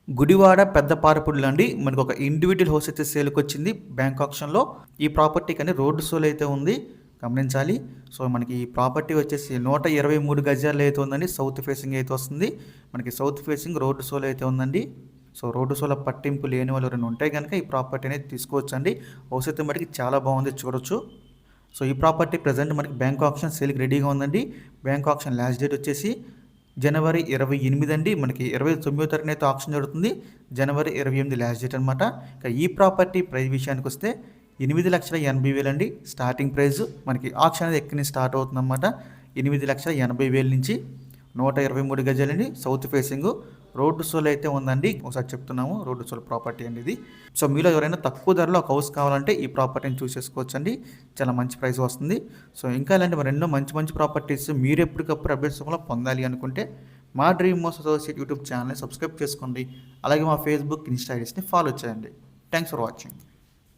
గుడివాడ పెద్ద పారపుడులు అండి. మనకు ఒక ఇండివిజువల్ హౌస్ అయితే సేల్కి వచ్చింది బ్యాంక్ ఆప్షన్లో. ఈ ప్రాపర్టీ కానీ రోడ్డు సోల్ అయితే ఉంది, గమనించాలి. సో మనకి ఈ ప్రాపర్టీ వచ్చేసి 123 గజాలు అయితే ఉందండి. సౌత్ ఫేసింగ్ అయితే వస్తుంది. మనకి సౌత్ ఫేసింగ్ రోడ్డు సోల్ అయితే ఉందండి. సో రోడ్డు సోల పట్టింపు లేని వాళ్ళు రెండు ఉంటాయి కనుక ఈ ప్రాపర్టీ అనేది తీసుకోవచ్చండి. హౌస్ అయితే మనకి చాలా బాగుంది, చూడొచ్చు. సో ఈ ప్రాపర్టీ ప్రజెంట్ మనకి బ్యాంక్ ఆప్షన్ సేల్కి రెడీగా ఉందండి. బ్యాంక్ ఆప్షన్ లాస్ట్ డేట్ వచ్చేసి జనవరి 28 అండి. మనకి 29వ తారీఖున అయితే ఆప్షన్ జరుగుతుంది. జనవరి 28 లాస్ట్ డేట్ అనమాట. ఇక ఈ ప్రాపర్టీ ప్రైస్ విషయానికి వస్తే 8,80,000 అండి స్టార్టింగ్ ప్రైస్. మనకి ఆప్షన్ అనేది ఎక్కడి నుంచి స్టార్ట్ అవుతుంది అనమాట. 8,80,000 నుంచి 123 గజాలండి. సౌత్ ఫేసింగ్ రోడ్డు సోల్ అయితే ఉందండి. ఒకసారి చెప్తున్నాము, రోడ్డు సోల్ ప్రాపర్టీ అండి ఇది. సో మీలో ఎవరైనా తక్కువ ధరలో ఒక హౌస్ కావాలంటే ఈ ప్రాపర్టీని చూస్ చేసుకోవచ్చండి. చాలా మంచి ప్రైస్ వస్తుంది. సో ఇంకా ఇలాంటి మరి ఎన్నో మంచి మంచి ప్రాపర్టీస్ మీరు ఎప్పటికప్పుడు అప్డేట్స్ పొందాలి అనుకుంటే మా డ్రీమ్ హౌస్ అసోసియేట్ యూట్యూబ్ ఛానల్ని సబ్స్క్రైబ్ చేసుకోండి. అలాగే మా ఫేస్బుక్, ఇన్స్టా ఐడీస్ని ఫాలో చేయండి. Thanks for watching.